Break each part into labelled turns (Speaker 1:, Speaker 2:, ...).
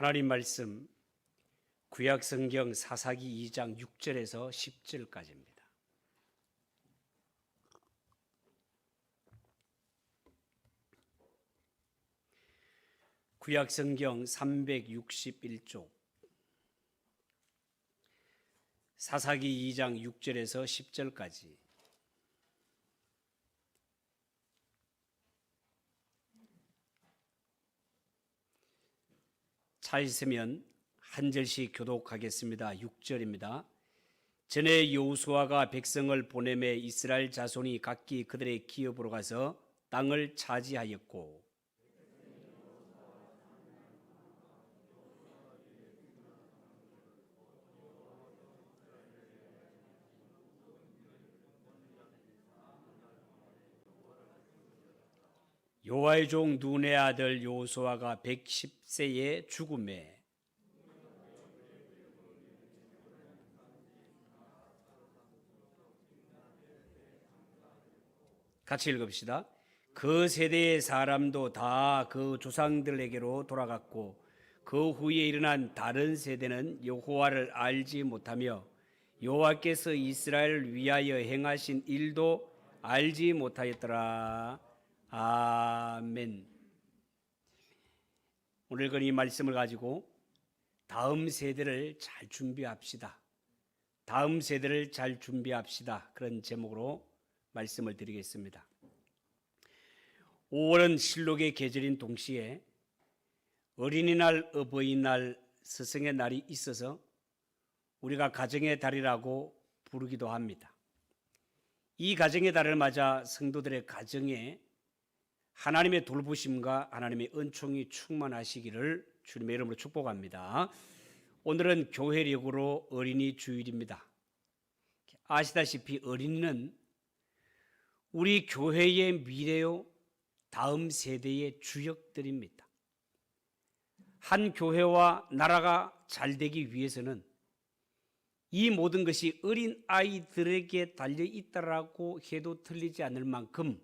Speaker 1: 하나님 말씀 구약성경 사사기 2장 6절에서 10절까지입니다. 구약성경 361쪽 사사기 2장 6절에서 10절까지 차 있으면 한 절씩 교독하겠습니다. 6절입니다. 전에 여호수아가 백성을 보내매 이스라엘 자손이 각기 그들의 기업으로 가서 땅을 차지하였고 여호와의 종 눈의 아들 여호수아가 110세에 죽음에 같이 읽읍시다. 그 세대의 사람도 다 그 조상들에게로 돌아갔고 그 후에 일어난 다른 세대는 여호와를 알지 못하며 여호와께서 이스라엘을 위하여 행하신 일도 알지 못하였더라. 아멘. 오늘 이 말씀을 가지고 다음 세대를 잘 준비합시다. 다음 세대를 잘 준비합시다. 그런 제목으로 말씀을 드리겠습니다. 5월은 실록의 계절인 동시에 어린이날, 어버이날, 스승의 날이 있어서 우리가 가정의 달이라고 부르기도 합니다. 이 가정의 달을 맞아 성도들의 가정에 하나님의 돌보심과 하나님의 은총이 충만하시기를 주님의 이름으로 축복합니다. 오늘은 교회력으로 어린이 주일입니다. 아시다시피 어린이는 우리 교회의 미래요, 다음 세대의 주역들입니다. 한 교회와 나라가 잘 되기 위해서는 이 모든 것이 어린 아이들에게 달려 있다라고 해도 틀리지 않을 만큼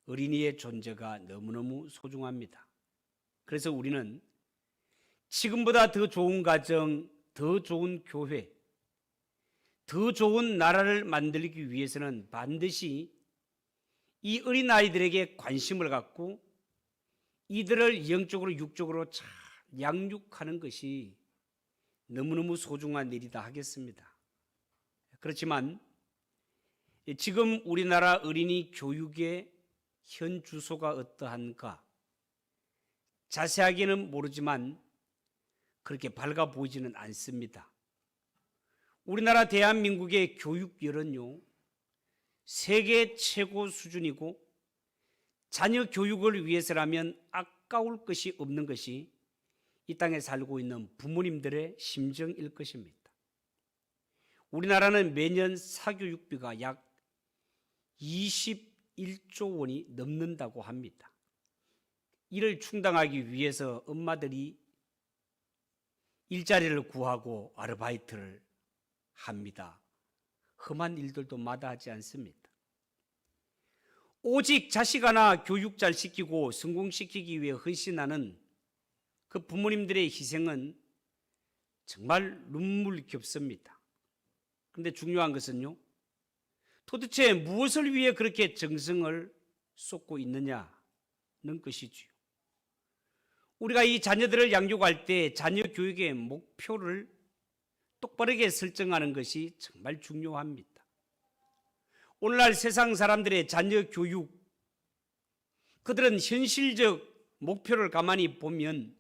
Speaker 1: 어린이의 존재가 너무너무 소중합니다. 그래서 우리는 지금보다 더 좋은 가정, 더 좋은 교회, 더 좋은 나라를 만들기 위해서는 반드시 이 어린아이들에게 관심을 갖고 이들을 영적으로 육적으로 잘 양육하는 것이 너무너무 소중한 일이다 하겠습니다. 그렇지만 지금 우리나라 어린이 교육의 현 주소가 어떠한가 자세하게는 모르지만 그렇게 밝아 보이지는 않습니다. 우리나라 대한민국의 교육열은요 세계 최고 수준이고 자녀 교육을 위해서라면 아까울 것이 없는 것이 이 땅에 살고 있는 부모님들의 심정일 것입니다. 우리나라는 매년 사교육비가 약 21조 원이 넘는다고 합니다. 이를 충당하기 위해서 엄마들이 일자리를 구하고 아르바이트를 합니다. 험한 일들도 마다하지 않습니다. 오직 자식 하나 교육 잘 시키고 성공시키기 위해 헌신하는 그 부모님들의 희생은 정말 눈물겹습니다. 그런데 중요한 것은요, 도대체 무엇을 위해 그렇게 정성을 쏟고 있느냐는 것이지요. 우리가 이 자녀들을 양육할 때 자녀 교육의 목표를 똑바르게 설정하는 것이 정말 중요합니다. 오늘날 세상 사람들의 자녀 교육, 그들은 현실적 목표를 가만히 보면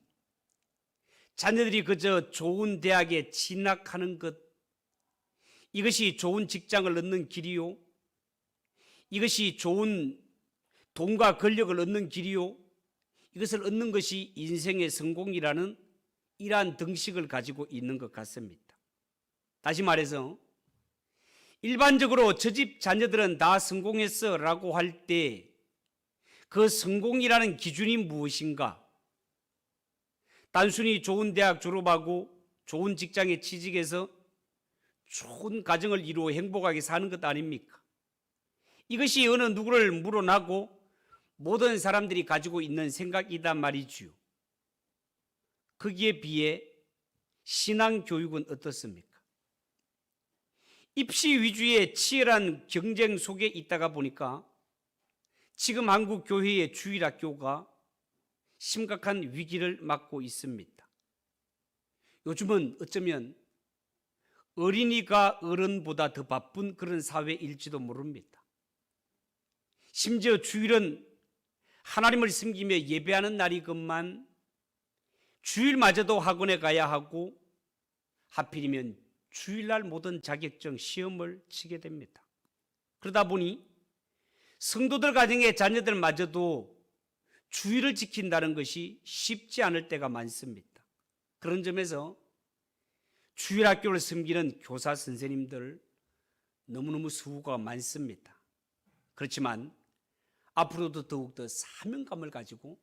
Speaker 1: 자녀들이 그저 좋은 대학에 진학하는 것, 이것이 좋은 직장을 얻는 길이요, 이것이 좋은 돈과 권력을 얻는 길이요, 이것을 얻는 것이 인생의 성공이라는 이러한 등식을 가지고 있는 것 같습니다. 다시 말해서 일반적으로 저 집 자녀들은 다 성공했어 라고 할 때 그 성공이라는 기준이 무엇인가? 단순히 좋은 대학 졸업하고 좋은 직장에 취직해서 좋은 가정을 이루어 행복하게 사는 것 아닙니까? 이것이 어느 누구를 물어나고 모든 사람들이 가지고 있는 생각이단 말이지요. 거기에 비해 신앙 교육은 어떻습니까? 입시 위주의 치열한 경쟁 속에 있다가 보니까 지금 한국 교회의 주일학교가 심각한 위기를 맞고 있습니다. 요즘은 어쩌면 어린이가 어른보다 더 바쁜 그런 사회일지도 모릅니다. 심지어 주일은 하나님을 섬기며 예배하는 날이건만 주일마저도 학원에 가야 하고 하필이면 주일날 모든 자격증 시험을 치게 됩니다. 그러다 보니 성도들 가정의 자녀들마저도 주일을 지킨다는 것이 쉽지 않을 때가 많습니다. 그런 점에서 주일학교를 섬기는 교사 선생님들 너무너무 수고가 많습니다. 그렇지만 앞으로도 더욱더 사명감을 가지고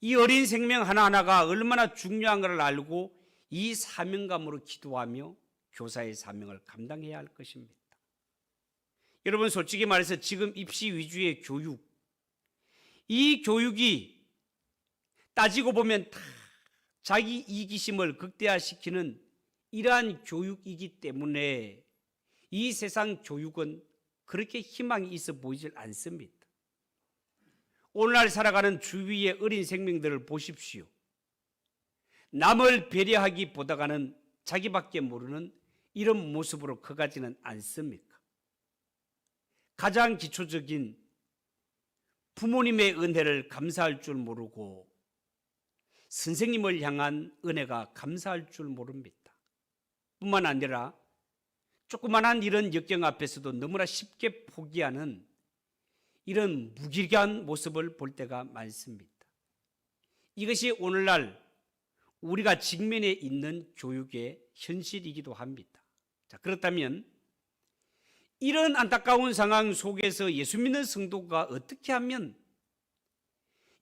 Speaker 1: 이 어린 생명 하나하나가 얼마나 중요한 것을 알고 이 사명감으로 기도하며 교사의 사명을 감당해야 할 것입니다. 여러분, 솔직히 말해서 지금 입시 위주의 교육, 이 교육이 따지고 보면 다 자기 이기심을 극대화시키는 이러한 교육이기 때문에 이 세상 교육은 그렇게 희망이 있어 보이질 않습니다. 오늘날 살아가는 주위의 어린 생명들을 보십시오. 남을 배려하기보다는 자기밖에 모르는 이런 모습으로 커가지는 않습니까? 가장 기초적인 부모님의 은혜를 감사할 줄 모르고 선생님을 향한 은혜가 감사할 줄 모릅니다. 뿐만 아니라 조그만한 이런 역경 앞에서도 너무나 쉽게 포기하는 이런 무기력한 모습을 볼 때가 많습니다. 이것이 오늘날 우리가 직면해 있는 교육의 현실이기도 합니다. 자, 그렇다면 이런 안타까운 상황 속에서 예수 믿는 성도가 어떻게 하면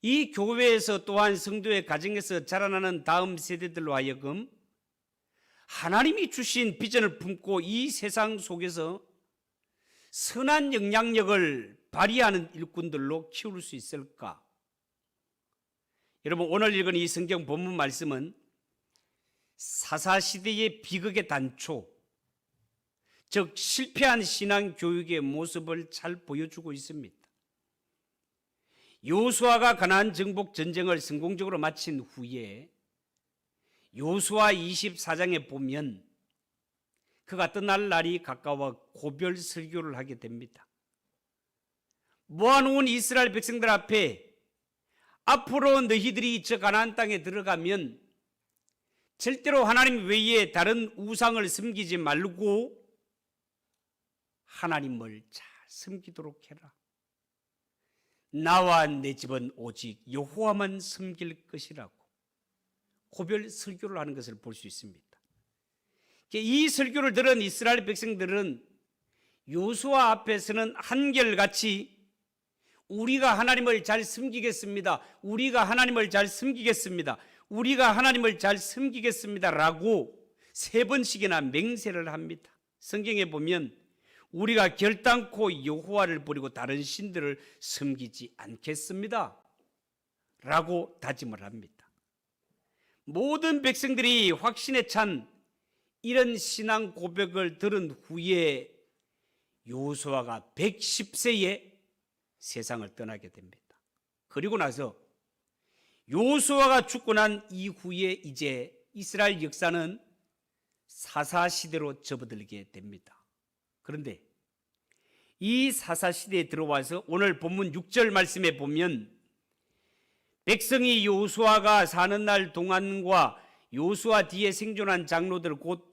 Speaker 1: 이 교회에서 또한 성도의 가정에서 자라나는 다음 세대들로 하여금 하나님이 주신 비전을 품고 이 세상 속에서 선한 영향력을 발휘하는 일꾼들로 키울 수 있을까? 여러분, 오늘 읽은 이 성경 본문 말씀은 사사시대의 비극의 단초, 즉 실패한 신앙 교육의 모습을 잘 보여주고 있습니다. 여호수아가 가나안 정복 전쟁을 성공적으로 마친 후에 여호수아 24장에 보면 그가 떠날 날이 가까워 고별 설교를 하게 됩니다. 모아놓은 이스라엘 백성들 앞에 앞으로 너희들이 저 가나안 땅에 들어가면 절대로 하나님 외에 다른 우상을 섬기지 말고 하나님을 잘 섬기도록 해라. 나와 내 집은 오직 여호와만 섬길 것이라고 고별 설교를 하는 것을 볼 수 있습니다. 이 설교를 들은 이스라엘 백성들은 여호수아 앞에서는 한결같이 우리가 하나님을 잘 섬기겠습니다. 우리가 하나님을 잘 섬기겠습니다. 우리가 하나님을 잘 섬기겠습니다. 라고 3번씩이나 맹세를 합니다. 성경에 보면 우리가 결단코 여호와를 버리고 다른 신들을 섬기지 않겠습니다. 라고 다짐을 합니다. 모든 백성들이 확신에 찬 이런 신앙 고백을 들은 후에 여호수아가 110세에 세상을 떠나게 됩니다. 그리고 나서 여호수아가 죽고 난 이후에 이제 이스라엘 역사는 사사시대로 접어들게 됩니다. 그런데 이 사사시대에 들어와서 오늘 본문 6절 말씀에 보면 백성이 여호수아가 사는 날 동안과 여호수아 뒤에 생존한 장로들 곧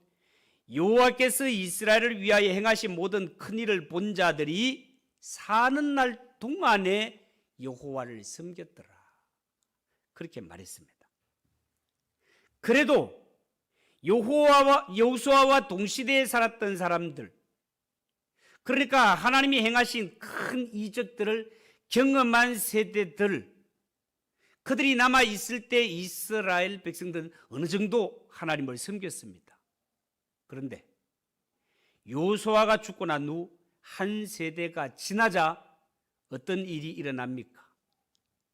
Speaker 1: 여호와께서 이스라엘을 위하여 행하신 모든 큰일을 본 자들이 사는 날 동안에 여호와를 섬겼더라. 그렇게 말했습니다. 그래도 여호수아와 동시대에 살았던 사람들, 그러니까 하나님이 행하신 큰 이적들을 경험한 세대들, 그들이 남아있을 때 이스라엘 백성들은 어느 정도 하나님을 섬겼습니다. 그런데 여호수아가 죽고 난 후 한 세대가 지나자 어떤 일이 일어납니까?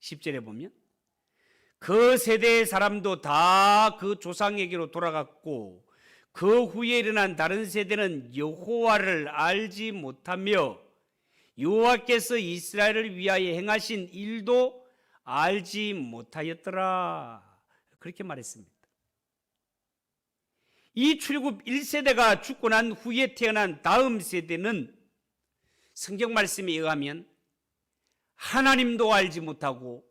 Speaker 1: 10절에 보면 그 세대의 사람도 다 그 조상에게로 돌아갔고 그 후에 일어난 다른 세대는 여호와를 알지 못하며 여호와께서 이스라엘을 위하여 행하신 일도 알지 못하였더라. 그렇게 말했습니다. 이 출애굽 1세대가 죽고 난 후에 태어난 다음 세대는 성경 말씀에 의하면 하나님도 알지 못하고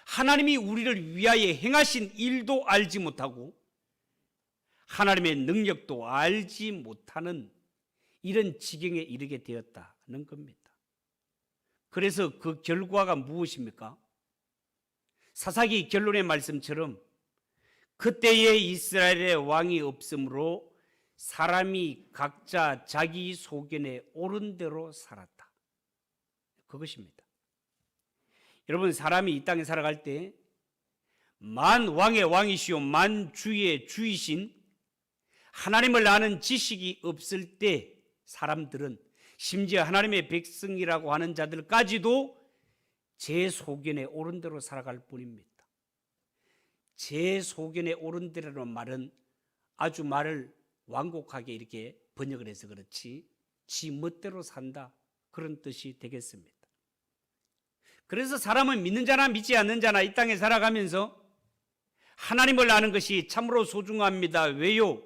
Speaker 1: 하나님이 우리를 위하여 행하신 일도 알지 못하고 하나님의 능력도 알지 못하는 이런 지경에 이르게 되었다는 겁니다. 그래서 그 결과가 무엇입니까? 사사기 결론의 말씀처럼 그때에 이스라엘의 왕이 없으므로 사람이 각자 자기 소견에 옳은 대로 살았다. 그것입니다. 여러분, 사람이 이 땅에 살아갈 때 만 왕의 왕이시오 만 주의 주이신 하나님을 아는 지식이 없을 때 사람들은 심지어 하나님의 백성이라고 하는 자들까지도 제 소견에 옳은 대로 살아갈 뿐입니다. 제 소견에 옳은 대로라는 말은 아주 말을 완곡하게 이렇게 번역을 해서 그렇지 지 멋대로 산다 그런 뜻이 되겠습니다. 그래서 사람은 믿는 자나 믿지 않는 자나 이 땅에 살아가면서 하나님을 아는 것이 참으로 소중합니다. 왜요?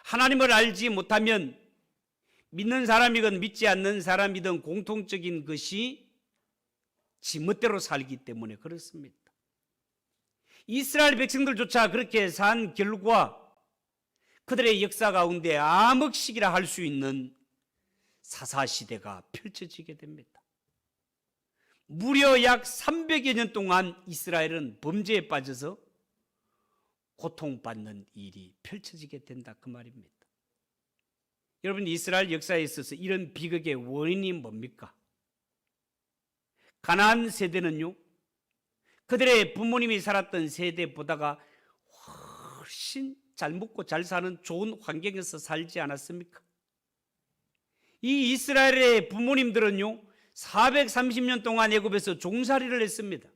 Speaker 1: 하나님을 알지 못하면 믿는 사람이든 믿지 않는 사람이든 공통적인 것이 지멋대로 살기 때문에 그렇습니다. 이스라엘 백성들조차 그렇게 산 결과 그들의 역사 가운데 암흑시기라 할 수 있는 사사시대가 펼쳐지게 됩니다. 무려 약 300여 년 동안 이스라엘은 범죄에 빠져서 고통받는 일이 펼쳐지게 된다 그 말입니다. 여러분, 이스라엘 역사에 있어서 이런 비극의 원인이 뭡니까? 가나안 세대는요, 그들의 부모님이 살았던 세대보다가 훨씬 잘 먹고 잘 사는 좋은 환경에서 살지 않았습니까? 이 이스라엘의 부모님들은요 430년 동안 애굽에서 종살이를 했습니다.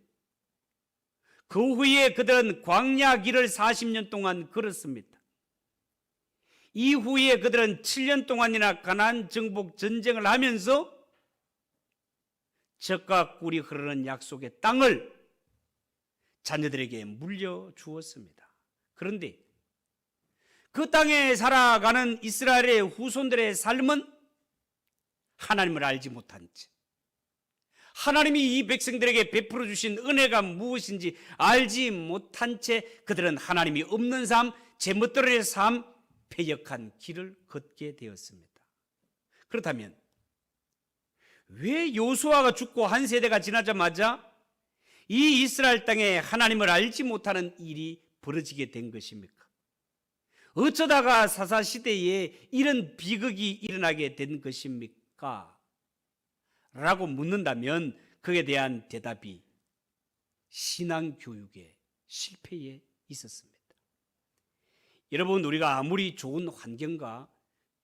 Speaker 1: 그 후에 그들은 광야 길을 40년 동안 걸었습니다. 이후에 그들은 7년 동안이나 가나안 정복 전쟁을 하면서 젖과 꿀이 흐르는 약속의 땅을 자녀들에게 물려주었습니다. 그런데 그 땅에 살아가는 이스라엘의 후손들의 삶은 하나님을 알지 못한 채, 하나님이 이 백성들에게 베풀어 주신 은혜가 무엇인지 알지 못한 채 그들은 하나님이 없는 삶, 제멋대로의 삶, 패역한 길을 걷게 되었습니다. 그렇다면 왜 여호수아가 죽고 한 세대가 지나자마자 이 이스라엘 땅에 하나님을 알지 못하는 일이 벌어지게 된 것입니까? 어쩌다가 사사시대에 이런 비극이 일어나게 된 것입니까? 라고 묻는다면 그에 대한 대답이 신앙교육의 실패에 있었습니다. 여러분, 우리가 아무리 좋은 환경과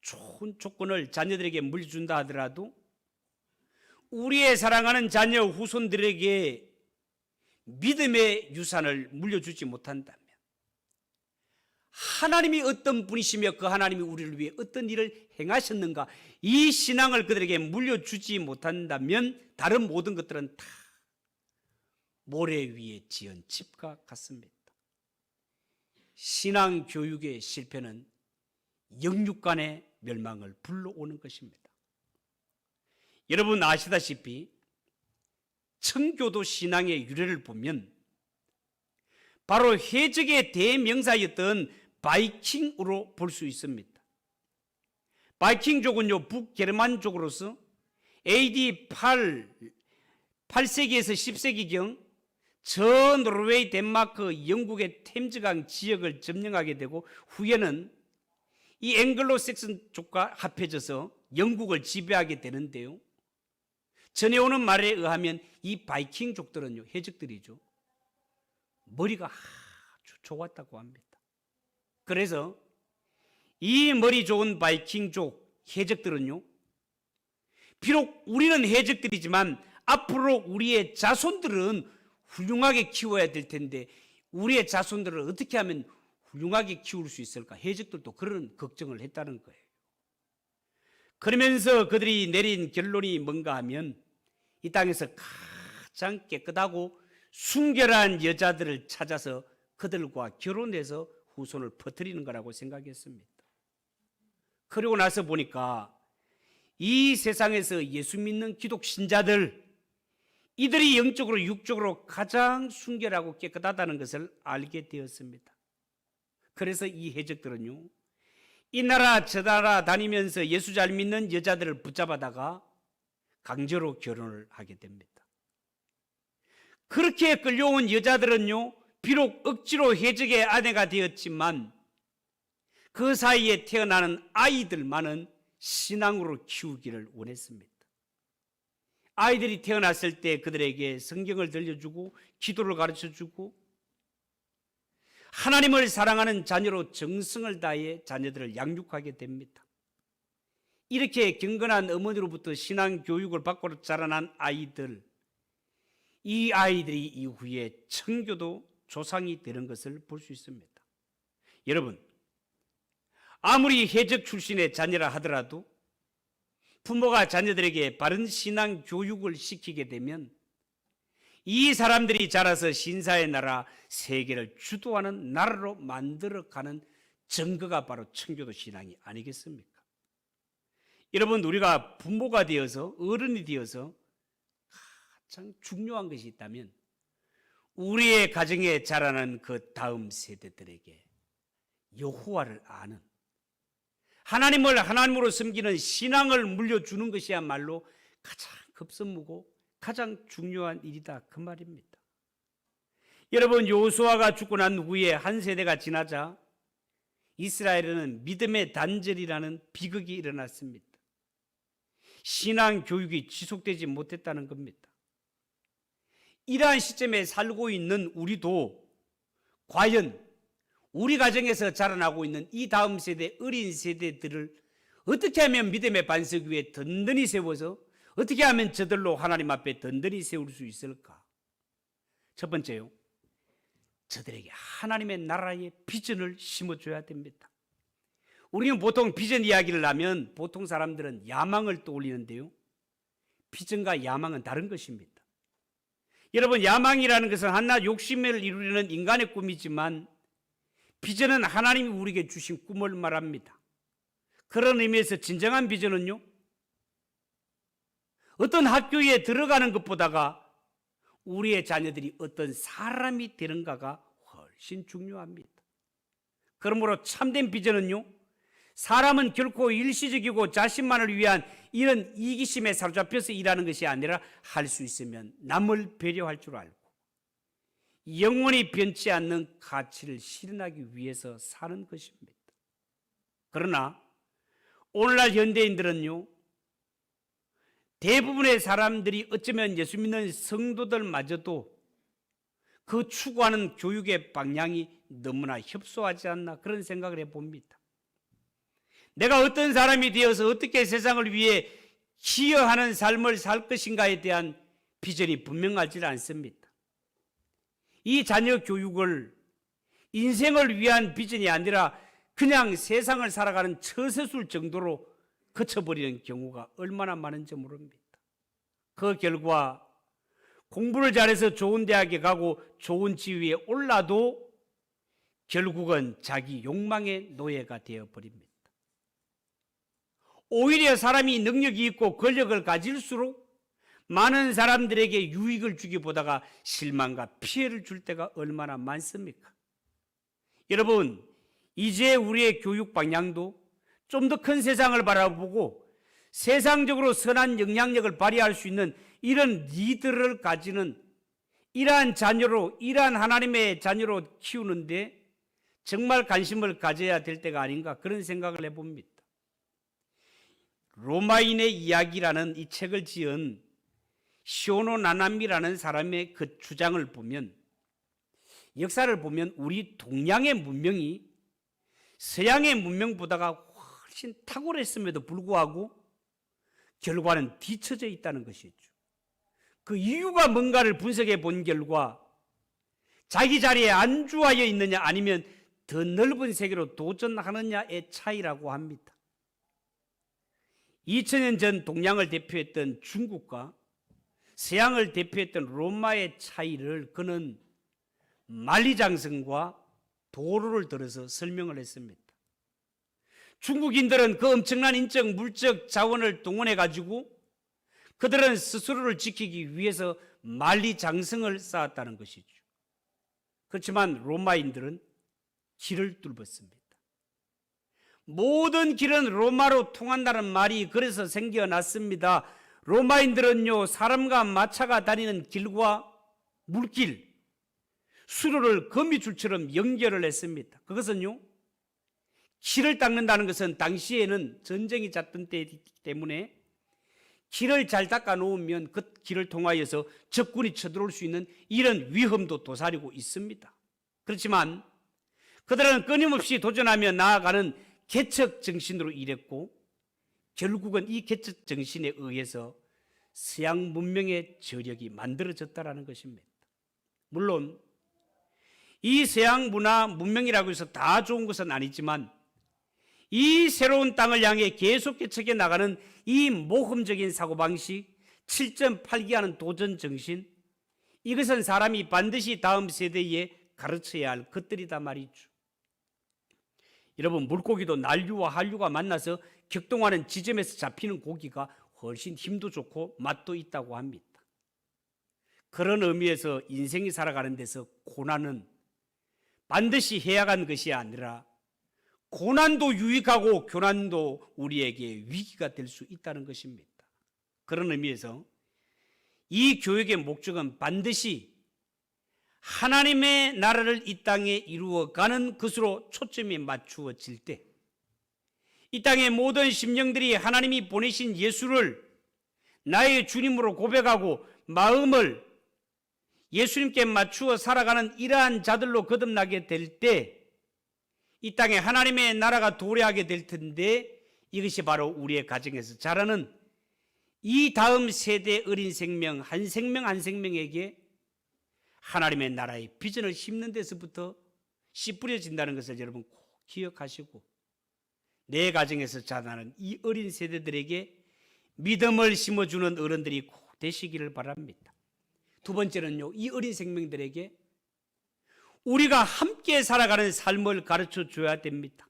Speaker 1: 좋은 조건을 자녀들에게 물려준다 하더라도 우리의 사랑하는 자녀 후손들에게 믿음의 유산을 물려주지 못한다면, 하나님이 어떤 분이시며 그 하나님이 우리를 위해 어떤 일을 행하셨는가, 이 신앙을 그들에게 물려주지 못한다면 다른 모든 것들은 다 모래 위에 지은 집과 같습니다. 신앙 교육의 실패는 영육간의 멸망을 불러오는 것입니다. 여러분 아시다시피 청교도 신앙의 유래를 보면 바로 해적의 대명사였던 바이킹으로 볼 수 있습니다. 바이킹족은요, 북게르만족으로서 AD 8세기에서 10세기경 저 노르웨이, 덴마크, 영국의 템즈강 지역을 점령하게 되고 후에는 이 앵글로색슨족과 합해져서 영국을 지배하게 되는데요, 전해오는 말에 의하면 이 바이킹족들은요, 해적들이죠, 머리가 아주 좋았다고 합니다. 그래서 이 머리 좋은 바이킹족 해적들은요, 비록 우리는 해적들이지만 앞으로 우리의 자손들은 훌륭하게 키워야 될 텐데 우리의 자손들을 어떻게 하면 훌륭하게 키울 수 있을까? 해적들도 그런 걱정을 했다는 거예요. 그러면서 그들이 내린 결론이 뭔가 하면 이 땅에서 가장 깨끗하고 순결한 여자들을 찾아서 그들과 결혼해서 후손을 퍼뜨리는 거라고 생각했습니다. 그리고 나서 보니까 이 세상에서 예수 믿는 기독 신자들, 이들이 영적으로 육적으로 가장 순결하고 깨끗하다는 것을 알게 되었습니다. 그래서 이 해적들은요, 이 나라 저 나라 다니면서 예수 잘 믿는 여자들을 붙잡아다가 강제로 결혼을 하게 됩니다. 그렇게 끌려온 여자들은요, 비록 억지로 해적의 아내가 되었지만 그 사이에 태어나는 아이들만은 신앙으로 키우기를 원했습니다. 아이들이 태어났을 때 그들에게 성경을 들려주고 기도를 가르쳐주고 하나님을 사랑하는 자녀로 정성을 다해 자녀들을 양육하게 됩니다. 이렇게 경건한 어머니로부터 신앙 교육을 받고 자라난 아이들, 이 아이들이 이후에 청교도 조상이 되는 것을 볼 수 있습니다. 여러분, 아무리 해적 출신의 자녀라 하더라도 부모가 자녀들에게 바른 신앙 교육을 시키게 되면 이 사람들이 자라서 신사의 나라, 세계를 주도하는 나라로 만들어가는 증거가 바로 청교도 신앙이 아니겠습니까? 여러분, 우리가 부모가 되어서 어른이 되어서 가장 중요한 것이 있다면 우리의 가정에 자라는 그 다음 세대들에게 여호와를 아는, 하나님을 하나님으로 섬기는 신앙을 물려주는 것이야말로 가장 급선무고 가장 중요한 일이다, 그 말입니다. 여러분, 여호수아가 죽고 난 후에 한 세대가 지나자 이스라엘에는 믿음의 단절이라는 비극이 일어났습니다. 신앙 교육이 지속되지 못했다는 겁니다. 이러한 시점에 살고 있는 우리도 과연 우리 가정에서 자라나고 있는 이 다음 세대, 어린 세대들을 어떻게 하면 믿음의 반석 위에 든든히 세워서 어떻게 하면 저들로 하나님 앞에 든든히 세울 수 있을까? 첫 번째요, 저들에게 하나님의 나라의 비전을 심어줘야 됩니다. 우리는 보통 비전 이야기를 하면 보통 사람들은 야망을 떠올리는데요, 비전과 야망은 다른 것입니다. 여러분, 야망이라는 것은 하나 욕심을 이루려는 인간의 꿈이지만 비전은 하나님이 우리에게 주신 꿈을 말합니다. 그런 의미에서 진정한 비전은요, 어떤 학교에 들어가는 것보다가 우리의 자녀들이 어떤 사람이 되는가가 훨씬 중요합니다. 그러므로 참된 비전은요, 사람은 결코 일시적이고 자신만을 위한 이런 이기심에 사로잡혀서 일하는 것이 아니라 할 수 있으면 남을 배려할 줄 알고 영원히 변치 않는 가치를 실현하기 위해서 사는 것입니다. 그러나 오늘날 현대인들은요, 대부분의 사람들이 어쩌면 예수 믿는 성도들마저도 그 추구하는 교육의 방향이 너무나 협소하지 않나, 그런 생각을 해봅니다. 내가 어떤 사람이 되어서 어떻게 세상을 위해 기여하는 삶을 살 것인가에 대한 비전이 분명하지 않습니다. 이 자녀 교육을 인생을 위한 비전이 아니라 그냥 세상을 살아가는 처세술 정도로 그쳐버리는 경우가 얼마나 많은지 모릅니다. 그 결과 공부를 잘해서 좋은 대학에 가고 좋은 지위에 올라도 결국은 자기 욕망의 노예가 되어버립니다. 오히려 사람이 능력이 있고 권력을 가질수록 많은 사람들에게 유익을 주기보다가 실망과 피해를 줄 때가 얼마나 많습니까? 여러분, 이제 우리의 교육 방향도 좀 더 큰 세상을 바라보고 세상적으로 선한 영향력을 발휘할 수 있는 이런 리더를 가지는 이러한 자녀로, 이러한 하나님의 자녀로 키우는데 정말 관심을 가져야 될 때가 아닌가, 그런 생각을 해봅니다. 로마인의 이야기라는 이 책을 지은 시오노 나나미라는 사람의 그 주장을 보면, 역사를 보면 우리 동양의 문명이 서양의 문명보다가 훨씬 탁월했음에도 불구하고 결과는 뒤처져 있다는 것이죠. 그 이유가 뭔가를 분석해 본 결과 자기 자리에 안주하여 있느냐 아니면 더 넓은 세계로 도전하느냐의 차이라고 합니다. 2000년 전 동양을 대표했던 중국과 서양을 대표했던 로마의 차이를 그는 만리장성과 도로를 들어서 설명을 했습니다. 중국인들은 그 엄청난 인적, 물적 자원을 동원해 가지고 그들은 스스로를 지키기 위해서 만리장성을 쌓았다는 것이죠. 그렇지만 로마인들은 길을 뚫었습니다. 모든 길은 로마로 통한다는 말이 그래서 생겨났습니다. 로마인들은요, 사람과 마차가 다니는 길과 물길, 수로를 거미줄처럼 연결을 했습니다. 그것은요, 길을 닦는다는 것은 당시에는 전쟁이 잦던 때이기 때문에 길을 잘 닦아 놓으면 그 길을 통하여서 적군이 쳐들어올 수 있는 이런 위험도 도사리고 있습니다. 그렇지만 그들은 끊임없이 도전하며 나아가는 개척 정신으로 일했고 결국은 이 개척 정신에 의해서 서양 문명의 저력이 만들어졌다는 것입니다. 물론 이 서양 문화 문명이라고 해서 다 좋은 것은 아니지만 이 새로운 땅을 향해 계속 개척해 나가는 이 모험적인 사고방식, 7.8기하는 도전 정신, 이것은 사람이 반드시 다음 세대에 가르쳐야 할 것들이다 말이죠. 여러분, 물고기도 난류와 한류가 만나서 격동하는 지점에서 잡히는 고기가 훨씬 힘도 좋고 맛도 있다고 합니다. 그런 의미에서 인생이 살아가는 데서 고난은 반드시 해야 하는 것이 아니라 고난도 유익하고 교난도 우리에게 위기가 될 수 있다는 것입니다. 그런 의미에서 이 교육의 목적은 반드시 하나님의 나라를 이 땅에 이루어가는 것으로 초점이 맞추어질 때 이 땅의 모든 심령들이 하나님이 보내신 예수를 나의 주님으로 고백하고 마음을 예수님께 맞추어 살아가는 이러한 자들로 거듭나게 될 때 이 땅에 하나님의 나라가 도래하게 될 텐데 이것이 바로 우리의 가정에서 자라는 이 다음 세대 어린 생명 한 생명 한 생명에게 하나님의 나라의 비전을 심는 데서부터 씨 뿌려진다는 것을 여러분 꼭 기억하시고 내 가정에서 자라는 이 어린 세대들에게 믿음을 심어주는 어른들이 꼭 되시기를 바랍니다. 두 번째는요, 이 어린 생명들에게 우리가 함께 살아가는 삶을 가르쳐 줘야 됩니다.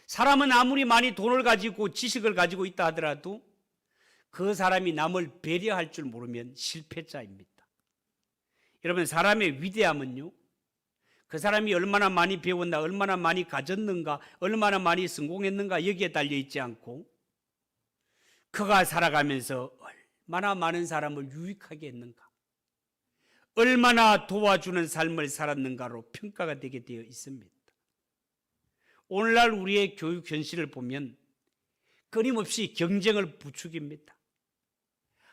Speaker 1: 사람은 아무리 많이 돈을 가지고 지식을 가지고 있다 하더라도 그 사람이 남을 배려할 줄 모르면 실패자입니다. 여러분, 사람의 위대함은요, 그 사람이 얼마나 많이 배웠나, 얼마나 많이 가졌는가, 얼마나 많이 성공했는가 여기에 달려 있지 않고 그가 살아가면서 얼마나 많은 사람을 유익하게 했는가, 얼마나 도와주는 삶을 살았는가로 평가가 되게 되어 있습니다. 오늘날 우리의 교육 현실을 보면 끊임없이 경쟁을 부추깁니다.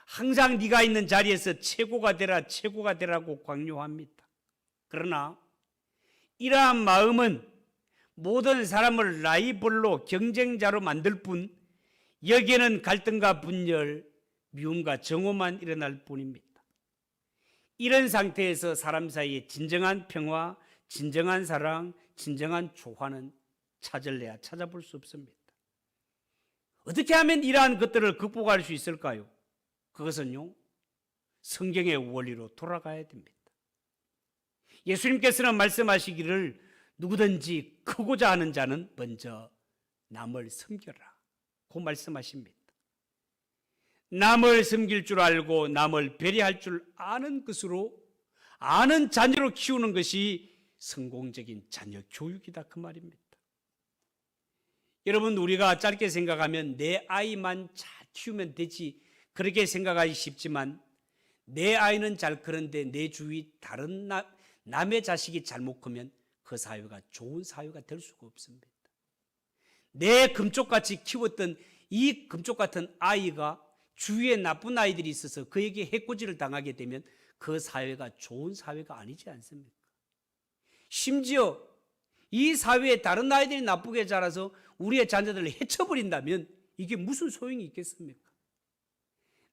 Speaker 1: 항상 네가 있는 자리에서 최고가 되라, 최고가 되라고 강요합니다. 그러나 이러한 마음은 모든 사람을 라이벌로 경쟁자로 만들 뿐 여기에는 갈등과 분열, 미움과 정오만 일어날 뿐입니다. 이런 상태에서 사람 사이에 진정한 평화, 진정한 사랑, 진정한 조화는 찾을래야 찾아볼 수 없습니다. 어떻게 하면 이러한 것들을 극복할 수 있을까요? 그것은요, 성경의 원리로 돌아가야 됩니다. 예수님께서는 말씀하시기를 누구든지 크고자 하는 자는 먼저 남을 섬겨라 고 말씀하십니다. 남을 섬길 줄 알고 남을 배려할 줄 아는 것으로, 아는 자녀로 키우는 것이 성공적인 자녀 교육이다 그 말입니다. 여러분, 우리가 짧게 생각하면 내 아이만 잘 키우면 되지 그렇게 생각하기 쉽지만 내 아이는 잘 크는데 내 주위 다른 남의 자식이 잘못 크면 그 사회가 좋은 사회가 될 수가 없습니다. 내 금쪽같이 키웠던 이 금쪽 같은 아이가 주위에 나쁜 아이들이 있어서 그에게 해코지를 당하게 되면 그 사회가 좋은 사회가 아니지 않습니까? 심지어 이 사회에 다른 아이들이 나쁘게 자라서 우리의 자녀들을 해쳐버린다면 이게 무슨 소용이 있겠습니까?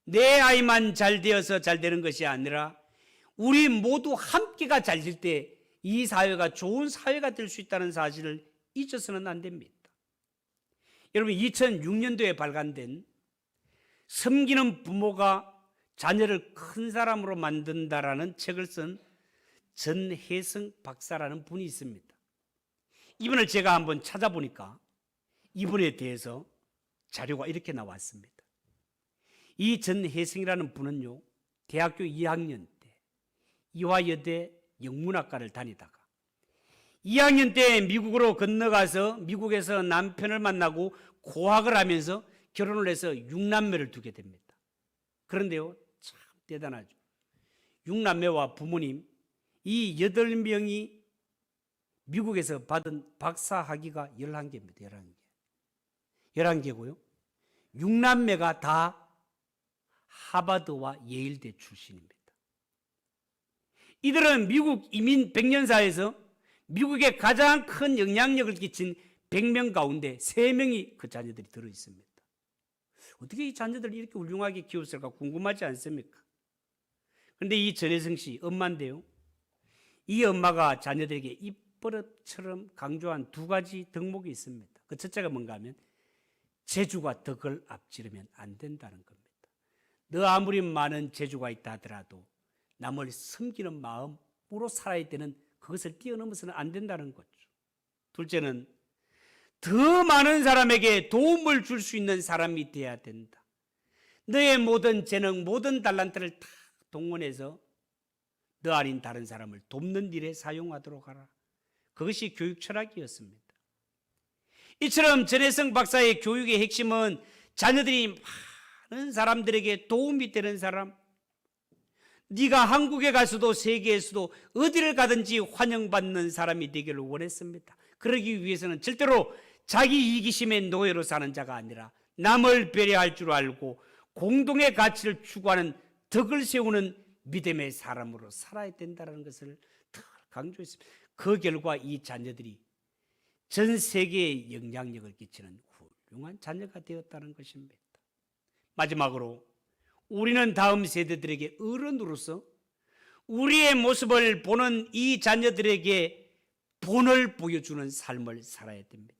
Speaker 1: 내 아이만 잘 되어서 잘 되는 것이 아니라 우리 모두 함께가 잘 될 때 이 사회가 좋은 사회가 될 수 있다는 사실을 잊어서는 안 됩니다. 여러분, 2006년도에 발간된 섬기는 부모가 자녀를 큰 사람으로 만든다라는 책을 쓴 전혜성 박사라는 분이 있습니다. 이분을 제가 한번 찾아보니까 이분에 대해서 자료가 이렇게 나왔습니다. 이 전혜성이라는 분은요, 대학교 2학년 때 이화여대 영문학과를 다니다가 2학년 때 미국으로 건너가서 미국에서 남편을 만나고 고학을 하면서 결혼을 해서 6남매를 두게 됩니다. 그런데요, 참 대단하죠. 6남매와 부모님 이 8명이 미국에서 받은 박사 학위가 11개입니다. 11개고요. 6남매가 다 하버드와 예일대 출신입니다. 이들은 미국 이민 100년사에서 미국에 가장 큰 영향력을 끼친 100명 가운데 3명이 그 자녀들이 들어있습니다. 어떻게 이 자녀들을 이렇게 훌륭하게 키웠을까 궁금하지 않습니까? 그런데 이 전혜성 씨 엄마인데요, 이 엄마가 자녀들에게 입버릇처럼 강조한 2가지 덕목이 있습니다. 그 첫째가 뭔가 하면 재주가 덕을 앞지르면 안 된다는 겁니다. 너 아무리 많은 재주가 있다 하더라도 남을 섬기는 마음으로 살아야 되는 그것을 뛰어넘어서는 안 된다는 거죠. 둘째는 더 많은 사람에게 도움을 줄 수 있는 사람이 되어야 된다. 너의 모든 재능, 모든 달란트를 다 동원해서 너 아닌 다른 사람을 돕는 일에 사용하도록 하라. 그것이 교육 철학이었습니다. 이처럼 전혜성 박사의 교육의 핵심은 자녀들이 많은 사람들에게 도움이 되는 사람, 네가 한국에 가서도 세계에서도 어디를 가든지 환영받는 사람이 되기를 원했습니다. 그러기 위해서는 절대로 자기 이기심의 노예로 사는 자가 아니라 남을 배려할 줄 알고 공동의 가치를 추구하는 덕을 세우는 믿음의 사람으로 살아야 된다는 것을 더 강조했습니다. 그 결과 이 자녀들이 전 세계에 영향력을 끼치는 훌륭한 자녀가 되었다는 것입니다. 마지막으로 우리는 다음 세대들에게 어른으로서 우리의 모습을 보는 이 자녀들에게 본을 보여주는 삶을 살아야 됩니다.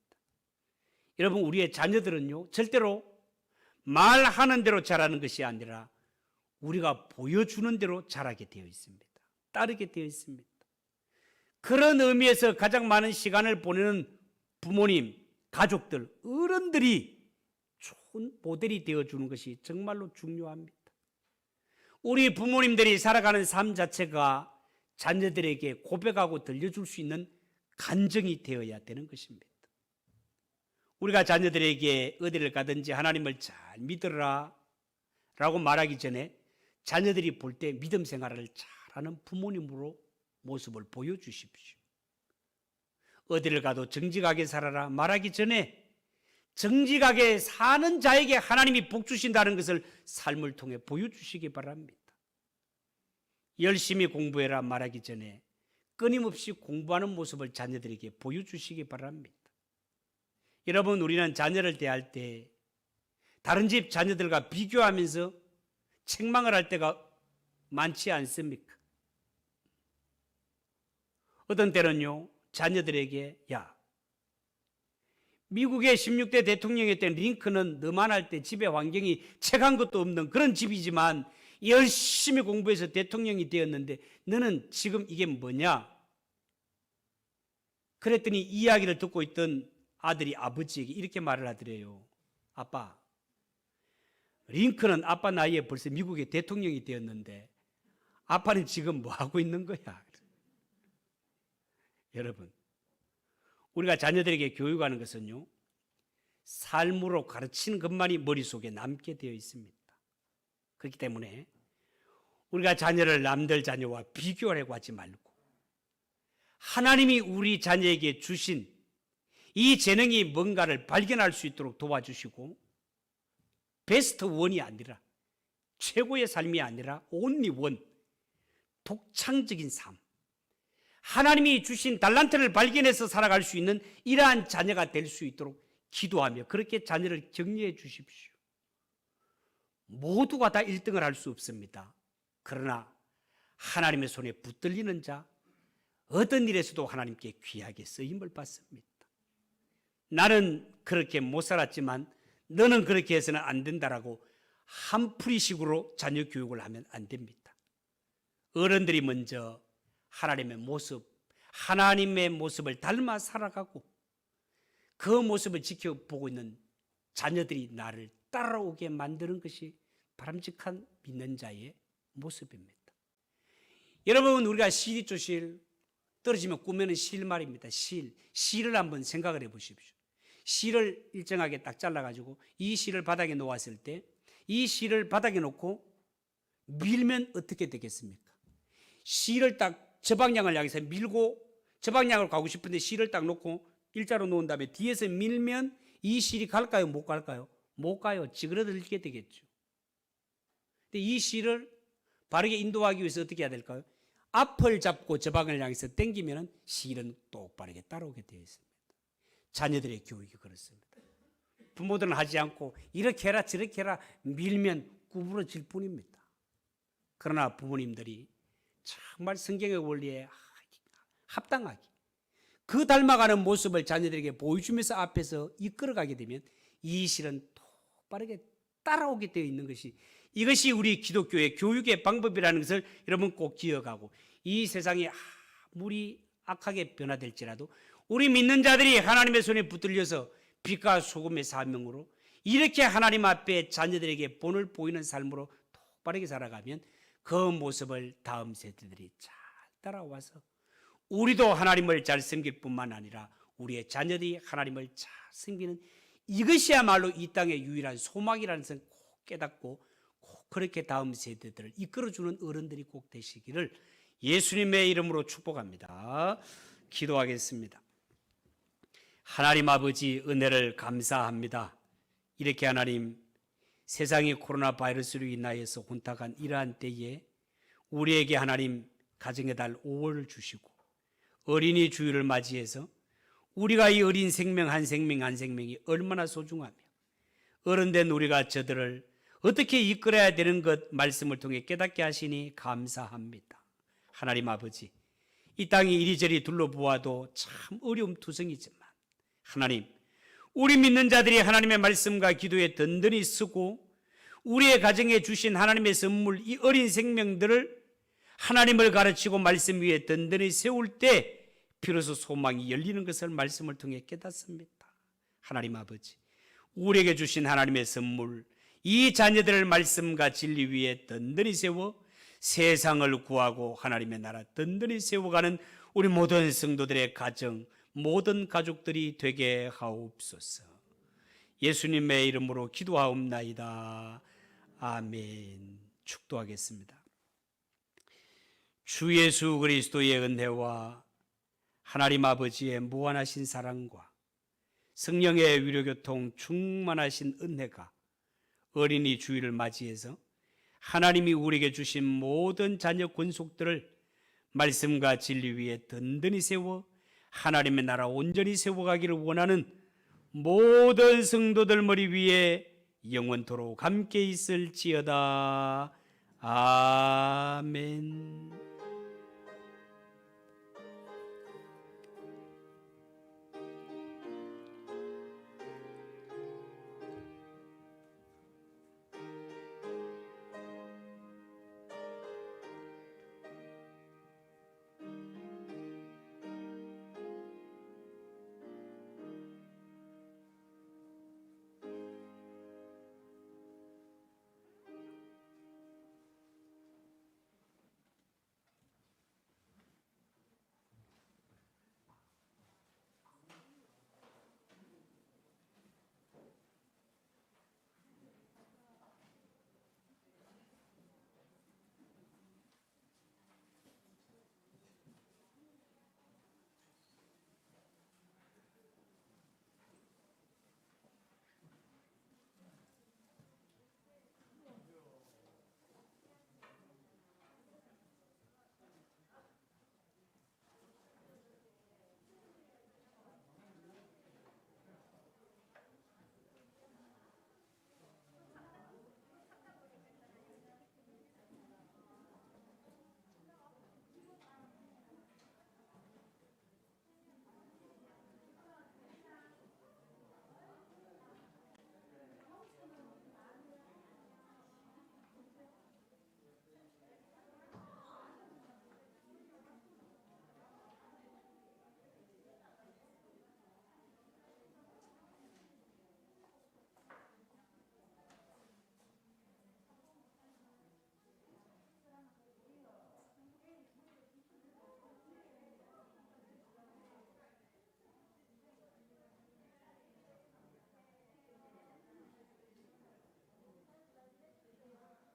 Speaker 1: 여러분, 우리의 자녀들은요, 절대로 말하는 대로 자라는 것이 아니라 우리가 보여주는 대로 자라게 되어 있습니다. 따르게 되어 있습니다. 그런 의미에서 가장 많은 시간을 보내는 부모님, 가족들, 어른들이 좋은 모델이 되어주는 것이 정말로 중요합니다. 우리 부모님들이 살아가는 삶 자체가 자녀들에게 고백하고 들려줄 수 있는 간증이 되어야 되는 것입니다. 우리가 자녀들에게 어디를 가든지 하나님을 잘 믿으라 라고 말하기 전에 자녀들이 볼 때 믿음 생활을 잘하는 부모님으로 모습을 보여주십시오. 어디를 가도 정직하게 살아라 말하기 전에 정직하게 사는 자에게 하나님이 복 주신다는 것을 삶을 통해 보여주시기 바랍니다. 열심히 공부해라 말하기 전에 끊임없이 공부하는 모습을 자녀들에게 보여주시기 바랍니다. 여러분, 우리는 자녀를 대할 때 다른 집 자녀들과 비교하면서 책망을 할 때가 많지 않습니까? 어떤 때는요, 자녀들에게 야, 미국의 16대 대통령이었던 링컨은 너만 할 때 집의 환경이 책 한 것도 없는 그런 집이지만 열심히 공부해서 대통령이 되었는데 너는 지금 이게 뭐냐? 그랬더니 이야기를 듣고 있던 아들이 아버지에게 이렇게 말을 하더래요. 아빠, 링컨은 아빠 나이에 벌써 미국의 대통령이 되었는데 아빠는 지금 뭐 하고 있는 거야? 여러분, 우리가 자녀들에게 교육하는 것은요, 삶으로 가르치는 것만이 머릿속에 남게 되어 있습니다. 그렇기 때문에 우리가 자녀를 남들 자녀와 비교하려고 하지 말고 하나님이 우리 자녀에게 주신 이 재능이 뭔가를 발견할 수 있도록 도와주시고 베스트 원이 아니라 최고의 삶이 아니라 온리 원, 독창적인 삶, 하나님이 주신 달란트를 발견해서 살아갈 수 있는 이러한 자녀가 될 수 있도록 기도하며 그렇게 자녀를 격려해 주십시오. 모두가 다 1등을 할 수 없습니다. 그러나 하나님의 손에 붙들리는 자, 어떤 일에서도 하나님께 귀하게 쓰임을 받습니다. 나는 그렇게 못 살았지만 너는 그렇게 해서는 안 된다라고 한풀이식으로 자녀 교육을 하면 안 됩니다. 어른들이 먼저 하나님의 모습을 닮아 살아가고 그 모습을 지켜보고 있는 자녀들이 나를 따라오게 만드는 것이 바람직한 믿는 자의 모습입니다. 여러분, 우리가 실 있죠, 실. 떨어지면 꾸며는 실 말입니다. 실을 한번 생각을 해 보십시오. 실을 일정하게 딱 잘라가지고 이 실을 바닥에 놓았을 때 이 실을 바닥에 놓고 밀면 어떻게 되겠습니까? 실을 딱 저 방향을 향해서 밀고 저 방향으로 가고 싶은데 실을 딱 놓고 일자로 놓은 다음에 뒤에서 밀면 이 실이 갈까요? 못 갈까요? 못 가요. 찌그러들게 되겠죠. 근데 이 실을 바르게 인도하기 위해서 어떻게 해야 될까요? 앞을 잡고 저 방향을 향해서 당기면 실은 똑바르게 따라오게 되어 있습니다. 자녀들의 교육이 그렇습니다. 부모들은 하지 않고 이렇게 해라 저렇게 해라 밀면 구부러질 뿐입니다. 그러나 부모님들이 정말 성경의 원리에 합당하게 그 닮아가는 모습을 자녀들에게 보여주면서 앞에서 이끌어가게 되면 이 실은 똑바르게 따라오게 되어 있는 것이, 이것이 우리 기독교의 교육의 방법이라는 것을 여러분 꼭 기억하고, 이 세상이 아무리 악하게 변화될지라도 우리 믿는 자들이 하나님의 손에 붙들려서 빛과 소금의 사명으로 이렇게 하나님 앞에 자녀들에게 본을 보이는 삶으로 똑바르게 살아가면 그 모습을 다음 세대들이 잘 따라와서 우리도 하나님을 잘 섬길 뿐만 아니라 우리의 자녀들이 하나님을 잘 섬기는, 이것이야말로 이 땅의 유일한 소망이라는 것을 꼭 깨닫고 꼭 그렇게 다음 세대들을 이끌어주는 어른들이 꼭 되시기를 예수님의 이름으로 축복합니다. 기도하겠습니다. 하나님 아버지, 은혜를 감사합니다. 이렇게 하나님, 세상이 코로나 바이러스로 인하여서 혼탁한 이러한 때에 우리에게 하나님 가정의 달 5월을 주시고 어린이 주일을 맞이해서 우리가 이 어린 생명 한 생명 한 생명이 얼마나 소중하며 어른된 우리가 저들을 어떻게 이끌어야 되는 것 말씀을 통해 깨닫게 하시니 감사합니다. 하나님 아버지, 이 땅이 이리저리 둘러보아도 참 어려움투성이지만 하나님, 우리 믿는 자들이 하나님의 말씀과 기도에 든든히 쓰고 우리의 가정에 주신 하나님의 선물 이 어린 생명들을 하나님을 가르치고 말씀 위에 든든히 세울 때 비로소 소망이 열리는 것을 말씀을 통해 깨닫습니다. 하나님 아버지, 우리에게 주신 하나님의 선물 이 자녀들을 말씀과 진리 위에 든든히 세워 세상을 구하고 하나님의 나라 든든히 세워가는 우리 모든 성도들의 가정, 모든 가족들이 되게 하옵소서. 예수님의 이름으로 기도하옵나이다. 아멘. 축도하겠습니다. 주 예수 그리스도의 은혜와 하나님 아버지의 무한하신 사랑과 성령의 위로교통 충만하신 은혜가 어린이 주일을 맞이해서 하나님이 우리에게 주신 모든 자녀 권속들을 말씀과 진리 위에 든든히 세워 하나님의 나라 온전히 세워가기를 원하는 모든 성도들 머리 위에 영원토록 함께 있을지어다. 아멘.